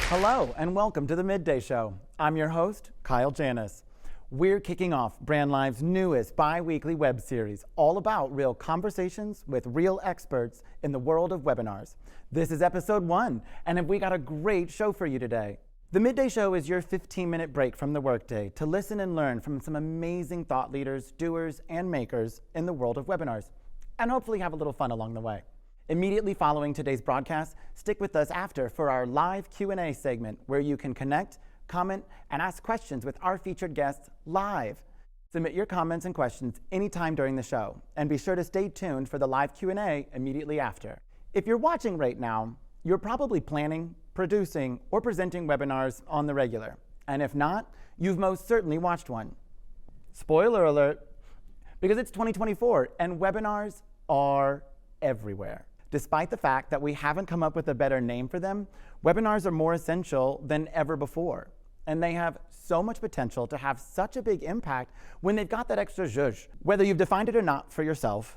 Hello and welcome to the Midday Show. I'm your host, Kyle Janis. We're kicking off Brandlive's newest bi-weekly web series, all about real conversations with real experts in the world of webinars. This is episode 1, and we got a great show for you today. The Midday Show is your 15-minute break from the workday to listen and learn from some amazing thought leaders, doers, and makers in the world of webinars, and hopefully have a little fun along the way. Immediately following today's broadcast, stick with us after for our live Q&A segment where you can connect, comment, and ask questions with our featured guests live. Submit your comments and questions anytime during the show, and be sure to stay tuned for the live Q&A immediately after. If you're watching right now, you're probably planning, producing, or presenting webinars on the regular. And if not, you've most certainly watched one. Spoiler alert, because it's 2024 and webinars are everywhere. Despite the fact that we haven't come up with a better name for them, webinars are more essential than ever before. And they have so much potential to have such a big impact when they've got that extra zhuzh. Whether you've defined it or not for yourself,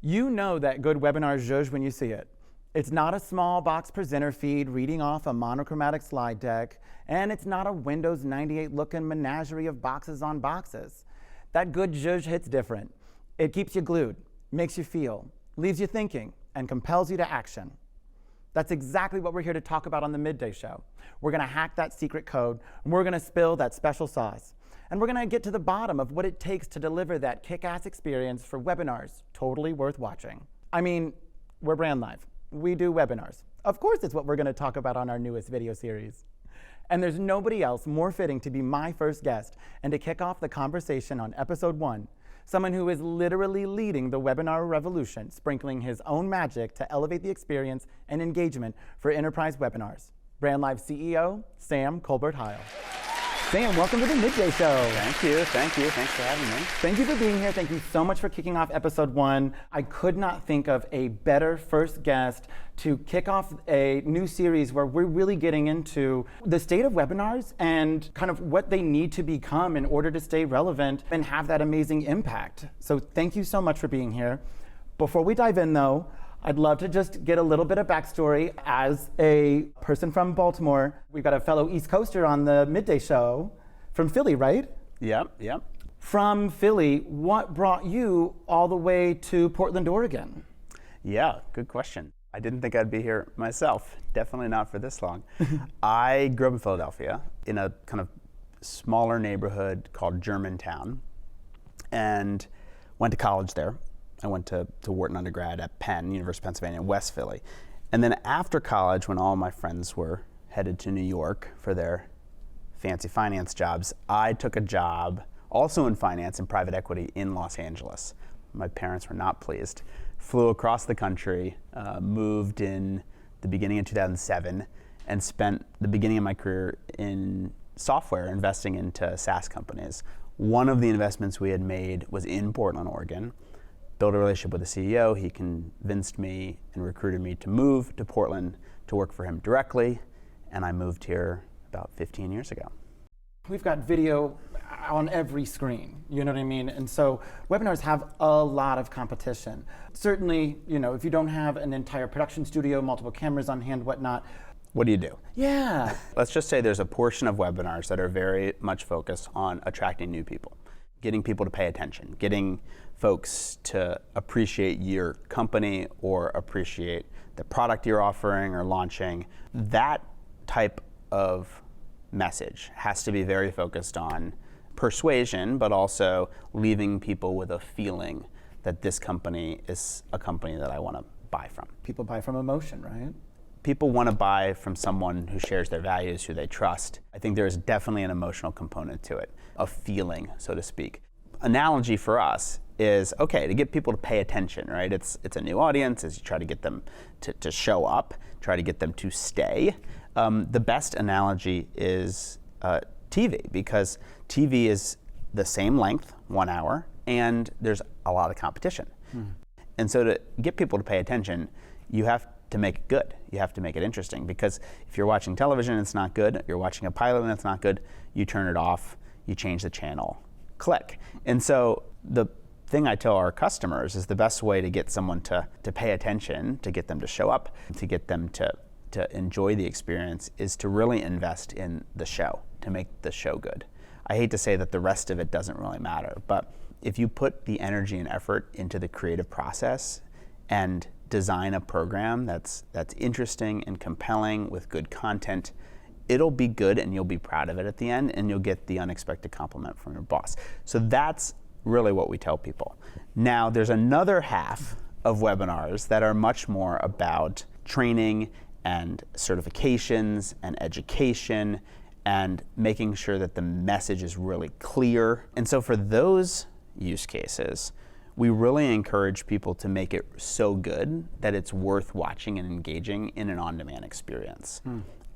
you know that good webinar zhuzh when you see it. It's not a small box presenter feed reading off a monochromatic slide deck, and it's not a Windows 98 looking menagerie of boxes on boxes. That good zhuzh hits different. It keeps you glued, makes you feel, leaves you thinking, and compels you to action. That's exactly what we're here to talk about on the Midday Show. We're going to hack that secret code, and we're going to spill that special sauce. And we're going to get to the bottom of what it takes to deliver that kick-ass experience for webinars totally worth watching. I mean, we're Brandlive. We do webinars. Of course it's what we're going to talk about on our newest video series. And there's nobody else more fitting to be my first guest and to kick off the conversation on episode 1. Someone who is literally leading the webinar revolution, sprinkling his own magic to elevate the experience and engagement for enterprise webinars. Brandlive CEO, Sam Kolbert-Hyle. Sam, welcome to the Midday Show. Thank you. Thanks for having me. Thank you for being here. Thank you so much for kicking off episode 1. I could not think of a better first guest to kick off a new series where we're really getting into the state of webinars and kind of what they need to become in order to stay relevant and have that amazing impact. So thank you so much for being here. Before we dive in though, I'd love to just get a little bit of backstory. As a person from Baltimore, we've got a fellow East Coaster on the Midday Show from Philly, right? Yep. From Philly, what brought you all the way to Portland, Oregon? Yeah, good question. I didn't think I'd be here myself. Definitely not for this long. I grew up in Philadelphia in a kind of smaller neighborhood called Germantown and went to college there. I went to Wharton undergrad at Penn, University of Pennsylvania, in West Philly. And then after college, when all my friends were headed to New York for their fancy finance jobs, I took a job also in finance and private equity in Los Angeles. My parents were not pleased. Flew across the country, moved in the beginning of 2007, and spent the beginning of my career in software, investing into SaaS companies. One of the investments we had made was in Portland, Oregon. Built a relationship with the CEO. He convinced me and recruited me to move to Portland to work for him directly, and I moved here about 15 years ago. We've got video on every screen, you know what I mean? And so webinars have a lot of competition. Certainly, you know, if you don't have an entire production studio, multiple cameras on hand, whatnot. What do you do? Yeah. Let's just say there's a portion of webinars that are very much focused on attracting new people, getting people to pay attention, getting folks to appreciate your company or appreciate the product you're offering or launching. That type of message has to be very focused on persuasion, but also leaving people with a feeling that this company is a company that I want to buy from. People buy from emotion, right? People want to buy from someone who shares their values, who they trust. I think there is definitely an emotional component to it, a feeling, so to speak. Analogy for us is, okay, to get people to pay attention, right? It's a new audience, as you try to get them to show up, try to get them to stay. The best analogy is TV, because TV is the same length, 1 hour, and there's a lot of competition. And so to get people to pay attention, you have to make it good. You have to make it interesting, because if you're watching television and it's not good, if you're watching a pilot and it's not good, you turn it off, you change the channel, click. And so the thing I tell our customers is the best way to get someone to pay attention, to get them to show up, to get them to to enjoy the experience is to really invest in the show, to make the show good. I hate to say that the rest of it doesn't really matter, but if you put the energy and effort into the creative process and design a program that's interesting and compelling with good content, it'll be good and you'll be proud of it at the end, and you'll get the unexpected compliment from your boss. So that's really what we tell people. Now, there's another half of webinars that are much more about training and certifications and education and making sure that the message is really clear. And so for those use cases, we really encourage people to make it so good that it's worth watching and engaging in an on-demand experience.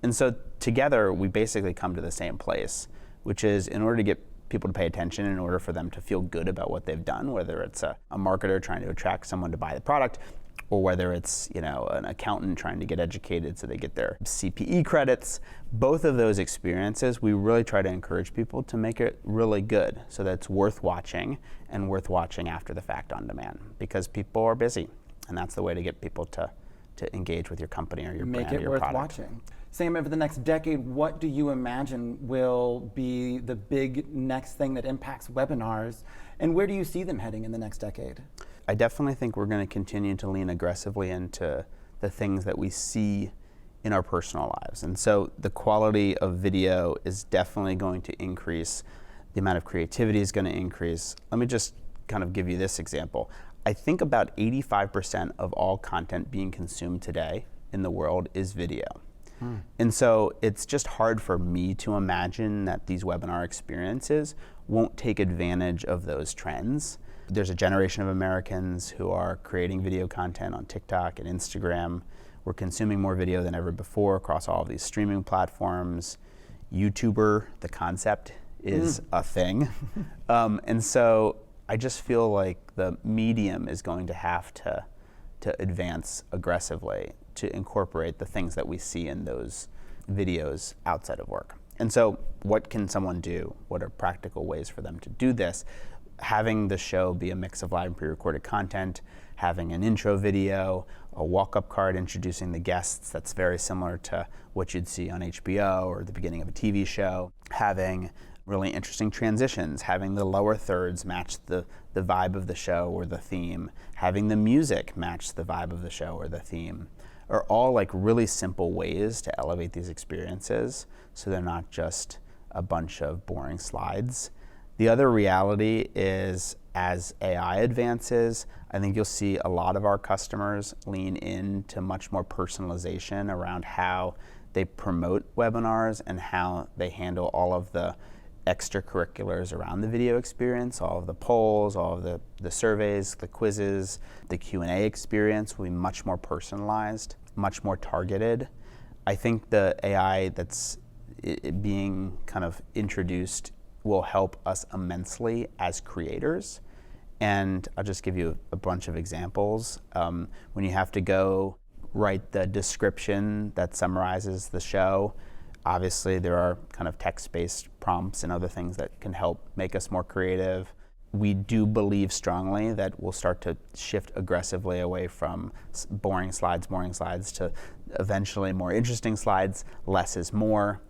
And so together, we basically come to the same place, which is in order to get people to pay attention, in order for them to feel good about what they've done, whether it's a marketer trying to attract someone to buy the product, or whether it's an accountant trying to get educated so they get their CPE credits. Both of those experiences, we really try to encourage people to make it really good so that it's worth watching, and worth watching after the fact on demand, because people are busy, and that's the way to get people to engage with your company or your brand or your product. Make it worth watching. Sam, over the next decade, what do you imagine will be the big next thing that impacts webinars, and where do you see them heading in the next decade? I definitely think we're going to continue to lean aggressively into the things that we see in our personal lives. And so the quality of video is definitely going to increase. The amount of creativity is going to increase. Let me just kind of give you this example. I think about 85% of all content being consumed today in the world is video. And so it's just hard for me to imagine that these webinar experiences won't take advantage of those trends. There's a generation of Americans who are creating video content on TikTok and Instagram. We're consuming more video than ever before across all of these streaming platforms. YouTuber, the concept, is a thing. And so I just feel like the medium is going to have to advance aggressively to incorporate the things that we see in those videos outside of work. And so what can someone do? What are practical ways for them to do this? Having the show be a mix of live and pre-recorded content, having an intro video, a walk-up card introducing the guests that's very similar to what you'd see on HBO or the beginning of a TV show, having really interesting transitions, having the lower thirds match the vibe of the show or the theme, having the music match the vibe of the show or the theme, are all like really simple ways to elevate these experiences so they're not just a bunch of boring slides. The other reality is, as AI advances, I think you'll see a lot of our customers lean into much more personalization around how they promote webinars and how they handle all of the extracurriculars around the video experience, all of the polls, all of the surveys, the quizzes. The Q&A experience will be much more personalized, much more targeted. I think the AI that's being kind of introduced will help us immensely as creators. And I'll just give you a bunch of examples. When you have to go write the description that summarizes the show, obviously there are kind of text-based prompts and other things that can help make us more creative. We do believe strongly that we'll start to shift aggressively away from boring slides to eventually more interesting slides. Less is more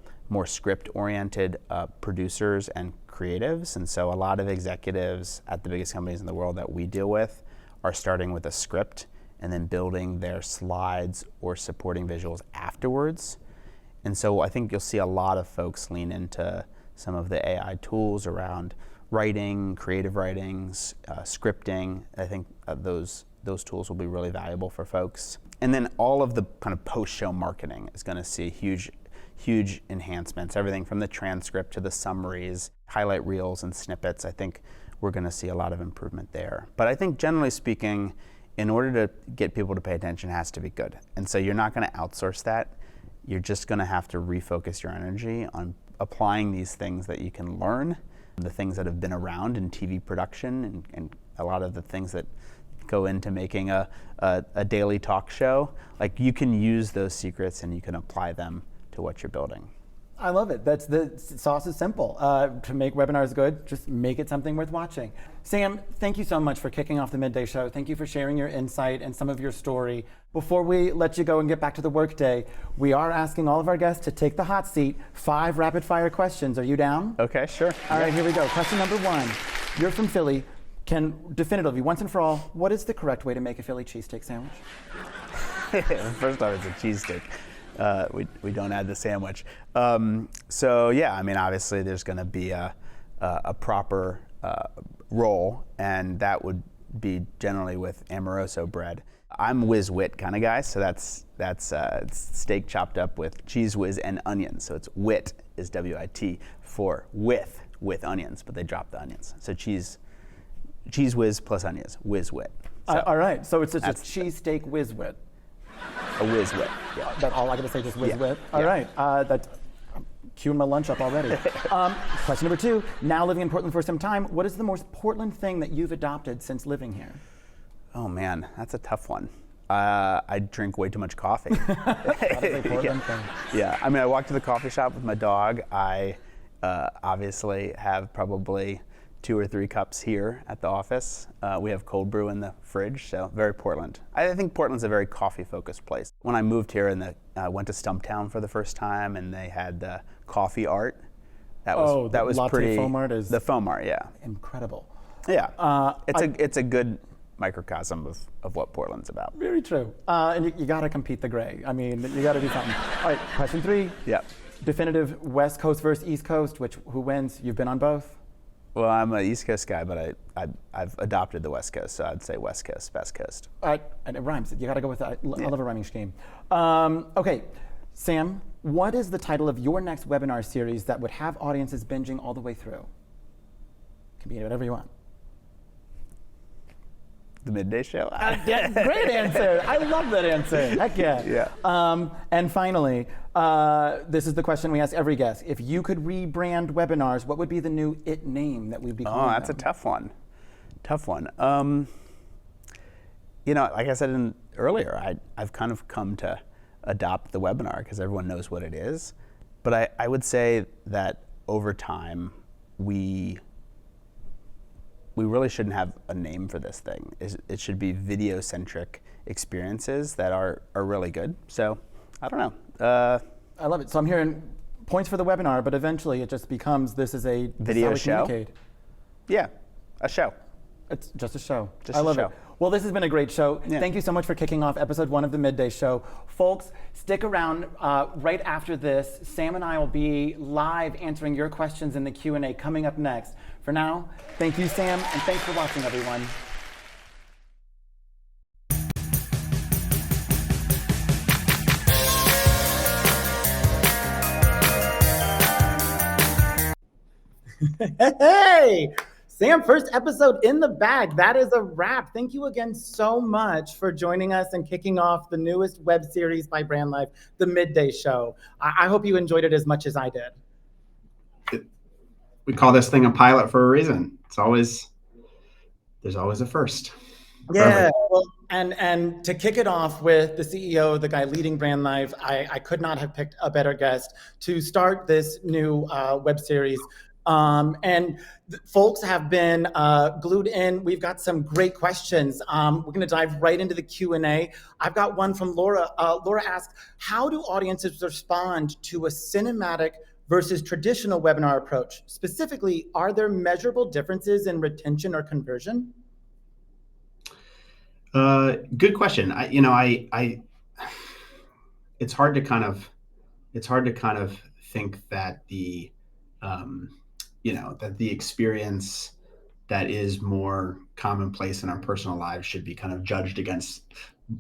script-oriented producers and creatives. And so a lot of executives at the biggest companies in the world that we deal with are starting with a script and then building their slides or supporting visuals afterwards. And so I think you'll see a lot of folks lean into some of the AI tools around writing, creative writings, scripting. I think those tools will be really valuable for folks. And then all of the kind of post-show marketing is going to see huge enhancements, everything from the transcript to the summaries, highlight reels and snippets. I think we're going to see a lot of improvement there. But I think generally speaking, in order to get people to pay attention, it has to be good. And so you're not going to outsource that. You're just going to have to refocus your energy on applying these things that you can learn, the things that have been around in TV production and a lot of the things that go into making a daily talk show. Like, you can use those secrets and you can apply them to what you're building. I love it. That's the sauce is simple. To make webinars good, just make it something worth watching. Sam, thank you so much for kicking off the Midday Show. Thank you for sharing your insight and some of your story. Before we let you go and get back to the workday, we are asking all of our guests to take the hot seat. 5 rapid fire questions. Are you down? Okay, sure. All right, here we go. Question number 1. You're from Philly. Can definitively, once and for all, what is the correct way to make a Philly cheesesteak sandwich? First off, it's a cheesesteak. We don't add the sandwich. So yeah, I mean, obviously there's going to be a proper roll, and that would be generally with Amoroso bread. I'm whiz wit kind of guy, so that's it's steak chopped up with cheese whiz and onions. So it's wit is W-I-T for with onions, but they drop the onions. So cheese whiz plus onions, whiz wit. So all right, so it's just a cheesesteak whiz wit. A whiz wit. Yeah. That's all I got to say, just whiz Yeah. wit. All right, that's queuing my lunch up already. Question number 2. Now living in Portland for some time, what is the most Portland thing that you've adopted since living here? Oh man, that's a tough one. I drink way too much coffee. Portland thing. Yeah, I mean, I walk to the coffee shop with my dog. I obviously have probably 2 or 3 cups here at the office. We have cold brew in the fridge, so very Portland. I think Portland's a very coffee-focused place. When I moved here and went to Stumptown for the first time, and they had the coffee art, that was latte pretty. foam art is the foam art, yeah, incredible. yeah. It's a good microcosm of what Portland's about. Very true. And you got to compete the gray. I mean, you got to do something. All right, question 3. Yeah. Definitive West Coast versus East Coast. Who wins? You've been on both. Well, I'm an East Coast guy, but I've adopted the West Coast, so I'd say West Coast, best coast. And it rhymes. You got to go with that. I love a rhyming scheme. Okay, Sam, what is the title of your next webinar series that would have audiences binging all the way through? Can be whatever you want. The Midday Show. Yeah, great answer. I love that answer. Heck yeah. Yeah. And finally, this is the question we ask every guest. If you could rebrand webinars, what would be the new IT name that we'd be calling Oh, that's them? a tough one. Tough one. Like I said earlier, I've kind of come to adopt the webinar because everyone knows what it is. But I would say that over time, we really shouldn't have a name for this thing. It should be video-centric experiences that are really good. So, I don't know. I love it. So I'm hearing points for the webinar, but eventually it just becomes this is a Video show? communicate. Yeah, a show. It's just a show. Just I a love show. it. Well, this has been a great show. Yeah. Thank you so much for kicking off episode 1 of the Midday Show. Folks, stick around. Right after this, Sam and I will be live answering your questions in the Q&A coming up next. For now, thank you, Sam, and thanks for watching, everyone. Hey! Sam, first episode in the bag. That is a wrap. Thank you again so much for joining us and kicking off the newest web series by Brandlive, The Midday Show. I hope you enjoyed it as much as I did. We call this thing a pilot for a reason. There's always a first. Yeah, well, and to kick it off with the CEO, the guy leading Brandlive, I could not have picked a better guest to start this new web series. Folks have been glued in. We've got some great questions. We're going to dive right into the Q&A. I've got one from Laura. Laura asked, how do audiences respond to a cinematic versus traditional webinar approach? Specifically, are there measurable differences in retention or conversion? Good question. It's hard to kind of think that that the experience that is more commonplace in our personal lives should be kind of judged against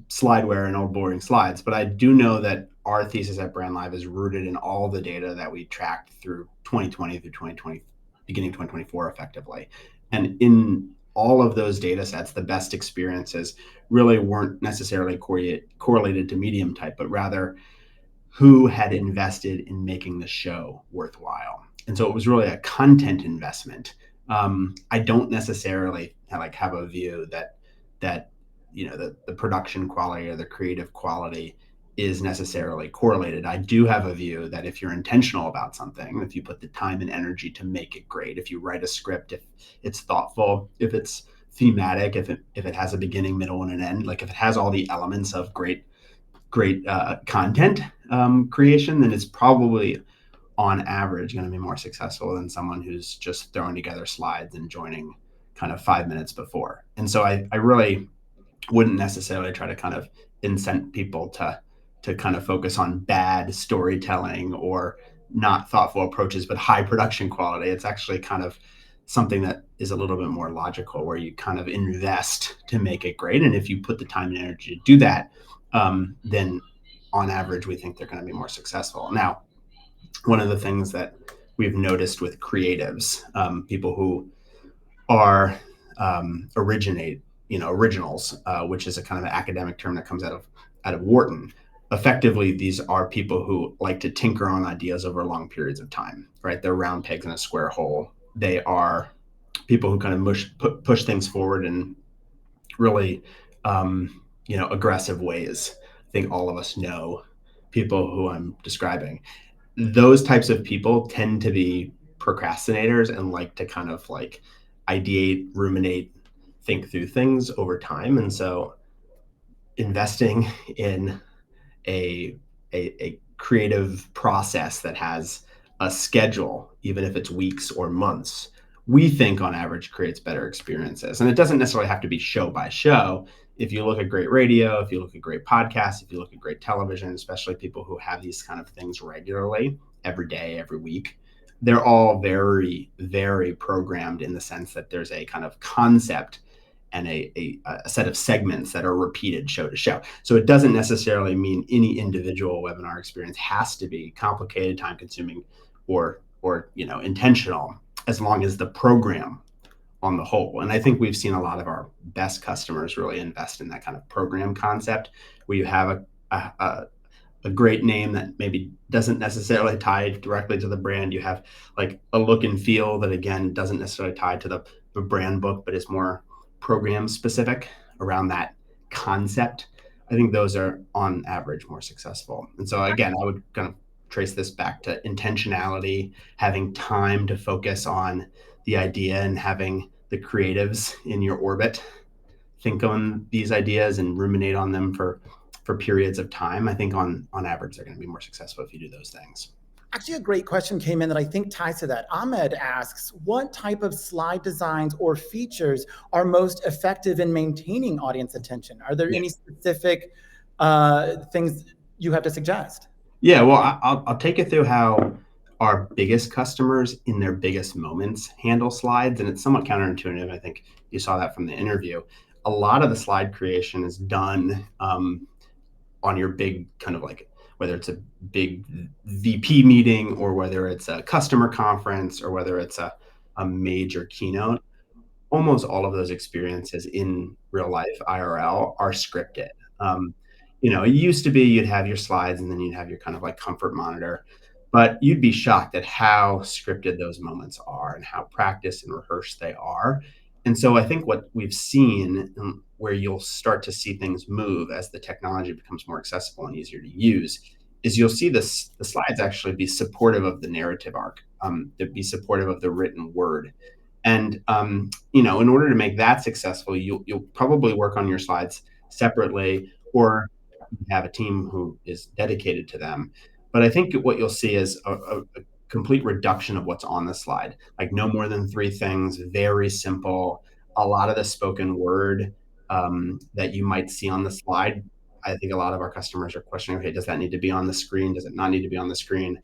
slideware and old boring slides. But I do know that our thesis at Brandlive is rooted in all the data that we tracked through 2020 through 2020, beginning 2024 effectively. And in all of those data sets, the best experiences really weren't necessarily correlated to medium type, but rather who had invested in making the show worthwhile. And so it was really a content investment. I don't necessarily have a view that the production quality or the creative quality is necessarily correlated. I do have a view that if you're intentional about something, if you put the time and energy to make it great, if you write a script, if it's thoughtful, if it's thematic, if it has a beginning, middle, and an end, like if it has all the elements of great content creation, then it's probably on average going to be more successful than someone who's just throwing together slides and joining kind of 5 minutes before. And so I really wouldn't necessarily try to kind of incent people to kind of focus on bad storytelling or not thoughtful approaches, but high production quality. It's actually kind of something that is a little bit more logical, where you kind of invest to make it great. And if you put the time and energy to do that, then on average, we think they're going to be more successful. Now, one of the things that we've noticed with creatives, people who are originals, which is a kind of an academic term that comes out of Wharton. Effectively, these are people who like to tinker on ideas over long periods of time, right? They're round pegs in a square hole. They are people who kind of push things forward in really, aggressive ways. I think all of us know people who I'm describing. Those types of people tend to be procrastinators and like to kind of like ideate, ruminate, think through things over time. And so investing in a creative process that has a schedule, even if it's weeks or months, we think on average creates better experiences. And it doesn't necessarily have to be show by show. If you look at great radio, if you look at great podcasts, if you look at great television, especially people who have these kind of things regularly, every day, every week, they're all very, very programmed in the sense that there's a kind of concept and a set of segments that are repeated show to show. So it doesn't necessarily mean any individual webinar experience has to be complicated, time consuming, or intentional, as long as the program on the whole. And I think we've seen a lot of our best customers really invest in that kind of program concept, where you have a great name that maybe doesn't necessarily tie directly to the brand. You have like a look and feel that, again, doesn't necessarily tie to the brand book, but is more program specific around that concept. I think those are on average more successful. And so again, I would kind of trace this back to intentionality, having time to focus on the idea, and having the creatives in your orbit think on these ideas and ruminate on them for periods of time. I think on average, they're going to be more successful if you do those things. Actually, a great question came in that I think ties to that. Ahmed asks, what type of slide designs or features are most effective in maintaining audience attention? Are there any specific things you have to suggest? Yeah, well, I'll take you through how our biggest customers in their biggest moments handle slides. And it's somewhat counterintuitive. I think you saw that from the interview. A lot of the slide creation is done on your big kind of like, whether it's a big VP meeting, or whether it's a customer conference, or whether it's a major keynote. Almost all of those experiences in real life IRL are scripted. It used to be you'd have your slides and then you'd have your kind of like comfort monitor, but you'd be shocked at how scripted those moments are and how practiced and rehearsed they are. And so I think what we've seen, where you'll start to see things move as the technology becomes more accessible and easier to use, is you'll see the slides actually be supportive of the narrative arc, to be supportive of the written word. And in order to make that successful, you'll probably work on your slides separately, or have a team who is dedicated to them. But I think what you'll see is a complete reduction of what's on the slide, like no more than 3 things, very simple. A lot of the spoken word that you might see on the slide, I think a lot of our customers are questioning, okay, does that need to be on the screen? Does it not need to be on the screen?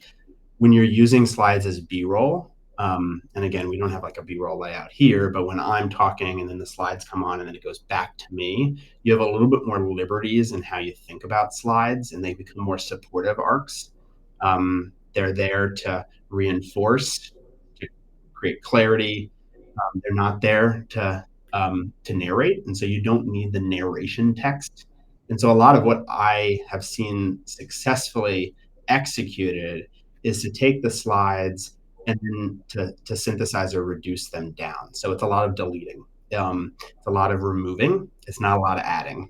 When you're using slides as B-roll, and again, we don't have like a B-roll layout here, but when I'm talking and then the slides come on and then it goes back to me, you have a little bit more liberties in how you think about slides, and they become more supportive arcs. They're there to reinforce, to create clarity. They're not there to narrate, and so you don't need the narration text. And so a lot of what I have seen successfully executed is to take the slides and then to synthesize or reduce them down. So it's a lot of deleting. It's a lot of removing. It's not a lot of adding.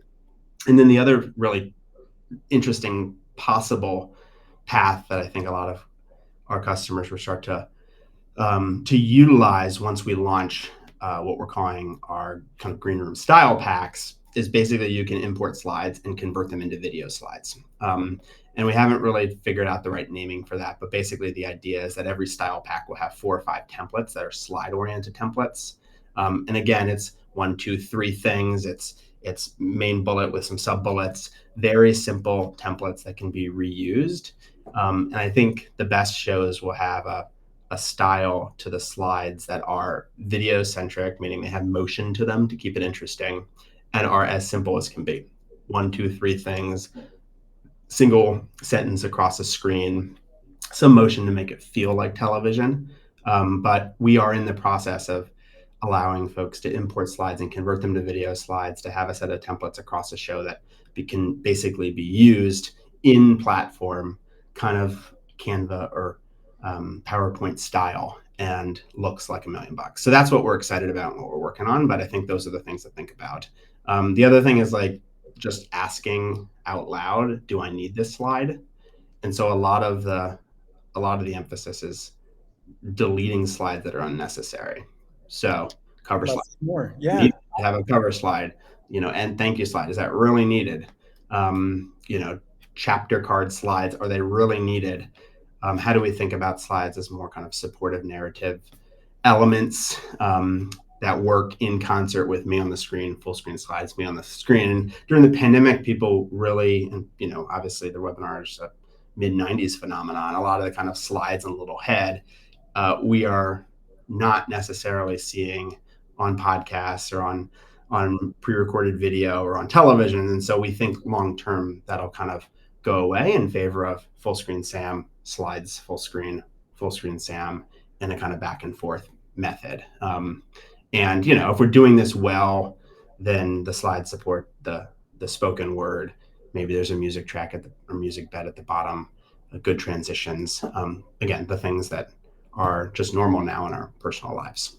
And then the other really interesting possible path that I think a lot of our customers will start to utilize once we launch what we're calling our kind of green room style packs is basically you can import slides and convert them into video slides. And we haven't really figured out the right naming for that, but basically the idea is that every style pack will have 4 or 5 templates that are slide oriented templates. And again, it's 1, 2, 3 things. It's main bullet with some sub bullets, very simple templates that can be reused. And I think the best shows will have a style to the slides that are video centric, meaning they have motion to them to keep it interesting, and are as simple as can be. 1, 2, 3 things, single sentence across the screen, some motion to make it feel like television. But we are in the process of allowing folks to import slides and convert them to video slides, to have a set of templates across the show that can basically be used in platform, kind of Canva or PowerPoint style, and looks like $1 million. So that's what we're excited about and what we're working on. But I think those are the things to think about. The other thing is like just asking out loud, do I need this slide? And so a lot of the emphasis is deleting slides that are unnecessary. So cover slide. More, yeah. You need to have a cover slide, and thank you slide. Is that really needed? Chapter card slides, are they really needed? How do we think about slides as more kind of supportive narrative elements that work in concert with me on the screen, full screen slides, me on the screen? And during the pandemic, people really, and obviously the webinar is a mid-90s phenomenon. A lot of the kind of slides in a little head, we are not necessarily seeing on podcasts or on pre-recorded video or on television. And so we think long-term that'll kind of go away in favor of full screen SAM, slides, full screen SAM, and a kind of back and forth method. And if we're doing this well, then the slides support the spoken word. Maybe there's a music track or music bed at the bottom, good transitions. Again, the things that are just normal now in our personal lives.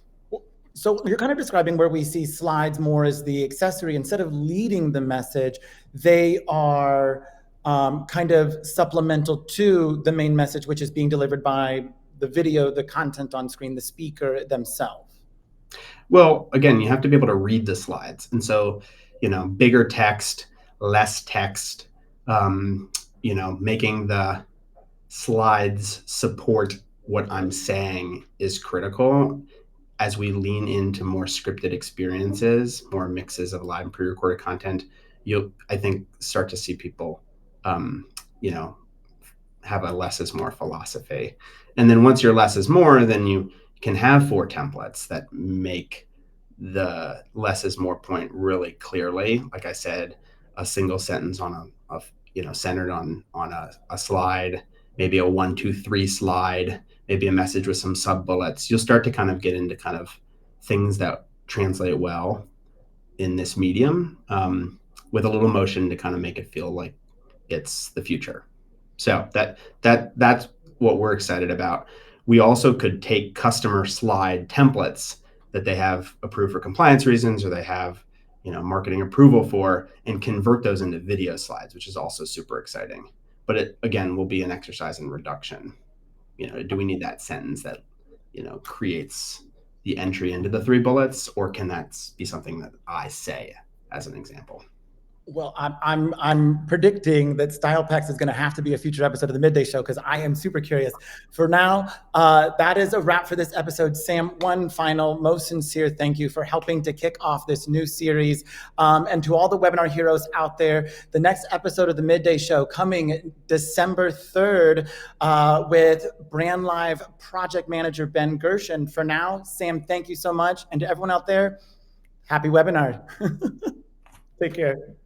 So you're kind of describing where we see slides more as the accessory. Instead of leading the message, they are kind of supplemental to the main message, which is being delivered by the video, the content on screen, the speaker themselves. Well, again, you have to be able to read the slides. And so, bigger text, less text, making the slides support what I'm saying is critical as we lean into more scripted experiences, more mixes of live and pre-recorded content. You'll, I think, start to see people, have a less is more philosophy. And then once your less is more, then you can have 4 templates that make the less is more point really clearly. Like I said, a single sentence on centered on a slide, maybe a 1, 2, 3 slide, maybe a message with some sub bullets. You'll start to kind of get into kind of things that translate well in this medium, with a little motion to kind of make it feel like it's the future. So that's what we're excited about. We also could take customer slide templates that they have approved for compliance reasons, or they have, marketing approval for, and convert those into video slides, which is also super exciting. But it, again, will be an exercise in reduction. Do we need that sentence that, creates the entry into the 3 bullets, or can that be something that I say as an example? Well, I'm predicting that Style Packs is going to have to be a future episode of the Midday Show, because I am super curious. For now, that is a wrap for this episode. Sam, one final, most sincere thank you for helping to kick off this new series. And to all the webinar heroes out there, the next episode of the Midday Show coming December 3rd with Brandlive project manager Ben Gershon. For now, Sam, thank you so much. And to everyone out there, happy webinar. Take care.